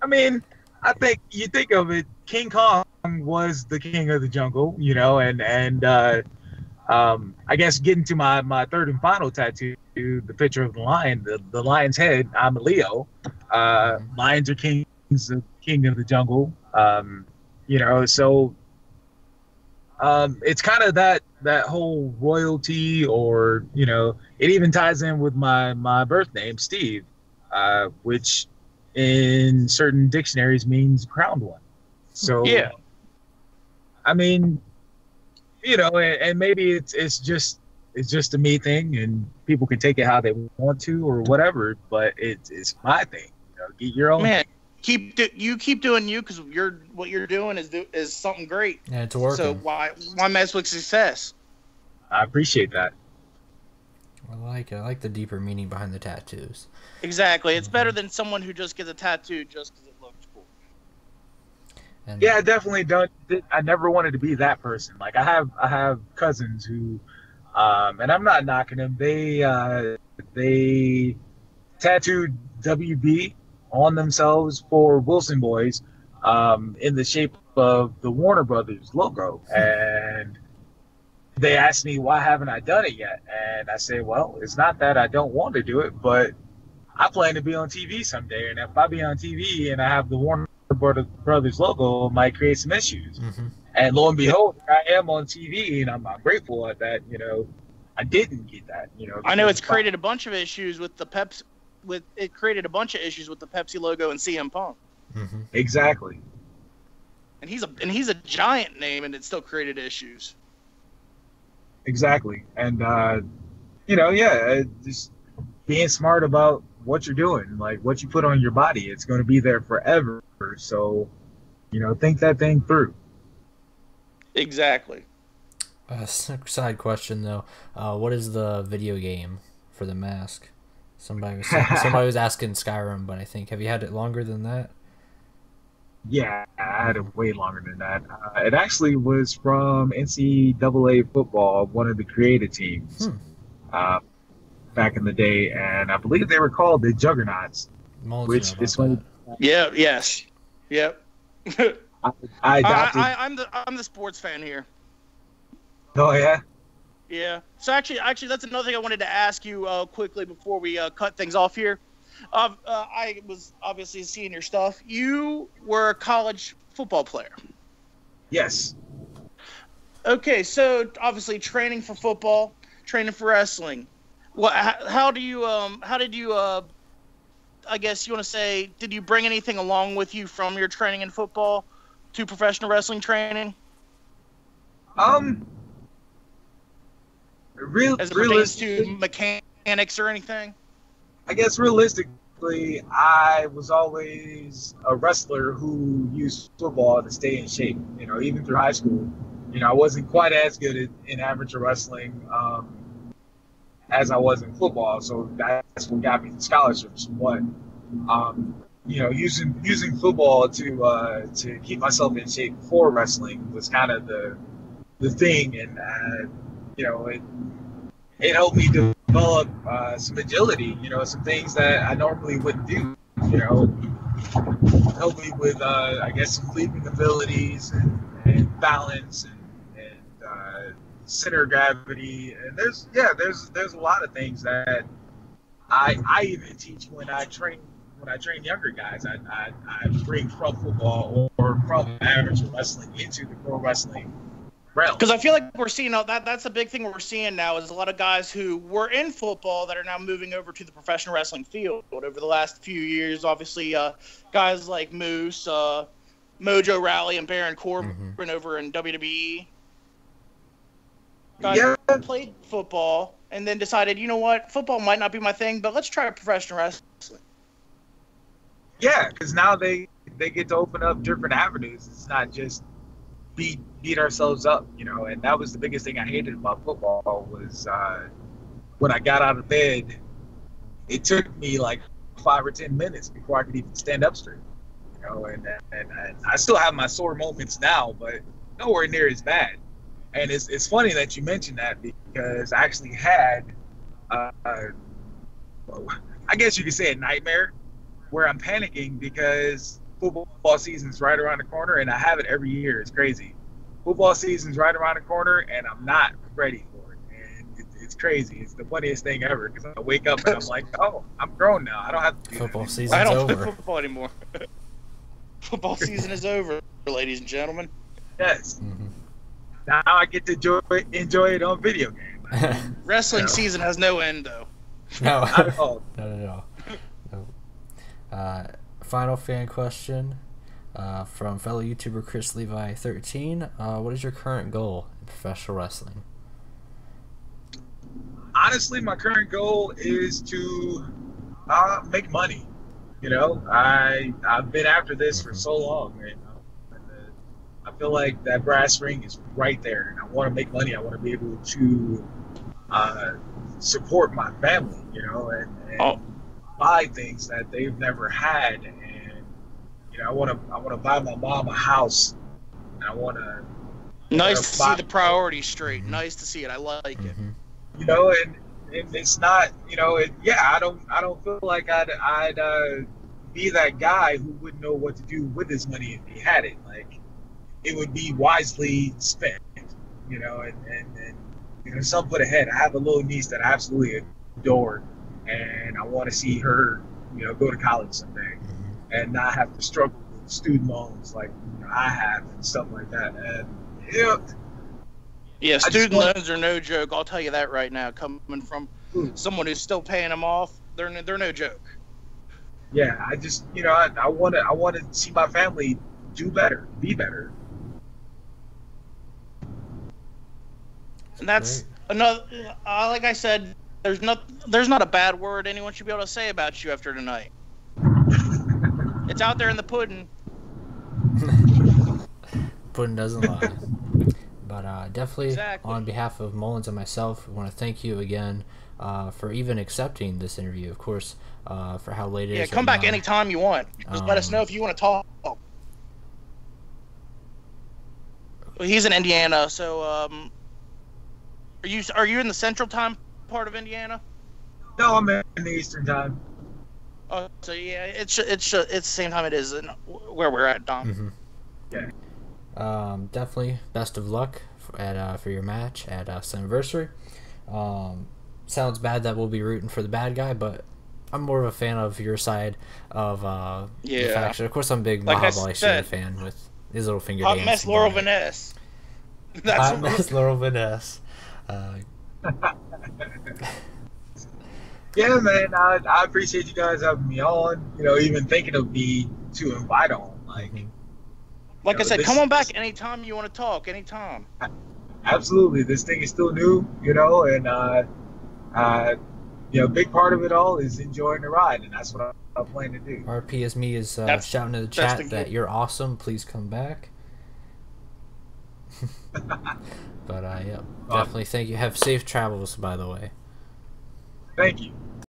I mean, I think you think of it, King Kong was the king of the jungle, you know, and I guess getting to my third and final tattoo, the picture of the lion, the lion's head. I'm a Leo. Lions are kings, the king of the jungle. You know, so it's kind of that whole royalty, or, you know, it even ties in with my birth name, Steve, which in certain dictionaries means crowned one. So yeah, I mean, you know, and maybe it's just a me thing, and people can take it how they want to or whatever, but it's my thing. You know, get your own. Man, keep doing you, because what you're doing is something great. Yeah, it's working. So why mess with success? I appreciate that. I like the deeper meaning behind the tattoos. Exactly, it's better than someone who just gets a tattoo just because it looks cool. And yeah, I definitely don't. I never wanted to be that person. Like I have cousins who, and I'm not knocking them. They tattooed WB on themselves for Wilson Boys, in the shape of the Warner Brothers logo, and they asked me why haven't I done it yet, and I said, well, it's not that I don't want to do it, but I plan to be on TV someday, and if I be on TV and I have the Warner Brothers logo, it might create some issues. And lo and behold, I am on TV, and I'm grateful at that. You know, I didn't get that. You know, I know it's created a bunch of issues with the Pepsi. It created a bunch of issues with the Pepsi logo and CM Punk. Exactly. And he's a giant name, and it still created issues. exactly. And yeah, just being smart about what you're doing, like what you put on your body. It's going to be there forever. So, think that thing through. Exactly. Side question though, what is the video game for the mask? Somebody was asking Skyrim, but I think have you had it longer than that? Yeah, I had it way longer than that. It actually was from NCAA football, one of the creative teams uh, back in the day, and I believe they were called the Juggernauts, Mullins know which about is funny. that. Yeah. Yes. Yep. I adopted. I'm the sports fan here. Oh yeah. Yeah. So actually, that's another thing I wanted to ask you quickly before we cut things off here. I was obviously seeing your stuff. You were a college football player. Yes. Okay, so obviously training for football, training for wrestling. How did you I guess you want to say, did you bring anything along with you from your training in football to professional wrestling training? Um. Real. As it pertains to mechanics or anything? I guess realistically, I was always a wrestler who used football to stay in shape. Even through high school, I wasn't quite as good in amateur wrestling as I was in football. So that's what got me the scholarships. But using football to keep myself in shape for wrestling was kind of the thing, and it helped me develop some agility, some things that I normally wouldn't do, helped me with, I guess, some leaping abilities and balance and center of gravity. And there's a lot of things that I even teach when I train younger guys. I bring from football or from amateur wrestling into the pro wrestling. Because I feel like we're seeing that's a big thing we're seeing now is a lot of guys who were in football that are now moving over to the professional wrestling field over the last few years. Obviously, guys like Moose, Mojo Raleigh, and Baron Corbin over in WWE. Guys played football and then decided, you know what, football might not be my thing, but let's try professional wrestling. Yeah, because now they get to open up different avenues. It's not just beat ourselves up, and that was the biggest thing I hated about football was when I got out of bed, it took me like 5 or 10 minutes before I could even stand up straight, and I still have my sore moments now, but nowhere near as bad. And it's funny that you mentioned that because I actually had, I guess you could say a nightmare where I'm panicking because football season's right around the corner, and I have it every year. It's crazy. Football season's right around the corner, and I'm not ready for it. And it's crazy. It's the funniest thing ever because I wake up and I'm like, oh, I'm grown now. I don't have to do Football that season's I don't over. play football anymore. Football season is over, ladies and gentlemen. Yes. Now I get to enjoy it on video game. Wrestling season has no end, though. No, Not at all. not at all. No. Final fan question from fellow YouTuber Chris Levi 13. What is your current goal in professional wrestling? Honestly, my current goal is to make money. I've been after this for so long, and I feel like that brass ring is right there, and I want to make money. I want to be able to support my family, and buy things that they've never had, and I want to buy my mom a house, and I want to. Nice to see the priorities straight. Nice to see it. I like it. And it's not, I don't feel like I'd be that guy who wouldn't know what to do with his money if he had it. Like, it would be wisely spent, and some put ahead. I have a little niece that I absolutely adore, and I want to see her, go to college someday and not have to struggle with student loans like I have and stuff like that. And yeah, student loans are no joke. I'll tell you that right now. Coming from someone who's still paying them off, they're no joke. Yeah, I just, I want to see my family do better, be better. And that's Another, like I said, there's not a bad word anyone should be able to say about you after tonight. It's out there in the pudding. Pudding doesn't lie. But definitely, Exactly. on behalf of Mullins and myself, we want to thank you again for even accepting this interview. Of course, for how late it is. Yeah, come right back now. anytime you want. Just let us know if you want to talk. He's in Indiana, so are you in the Central Time part of Indiana? No, I'm in the Eastern Time. Oh, so yeah, it's the same time it is in where we're at, Dom. Yeah. Definitely, best of luck for your match at Slammiversary. Sounds bad that we'll be rooting for the bad guy, but I'm more of a fan of your side of the faction. Of course, I'm a big Like I Mahabali said, fan with his little finger Hot dance. Mess Laurel Vaness. Hot Mess Laurel Vaness. Yeah, man, I appreciate you guys having me on. You know, even thinking of me to invite on. Like I said, come on back anytime you want to talk. Anytime. Absolutely, this thing is still new. You know, and you know, a big part of it all is enjoying the ride, and that's what I plan to do. RPSme is shouting in the chat that you're awesome. Please come back. But yeah, definitely thank you. Have safe travels, by the way. Thank you.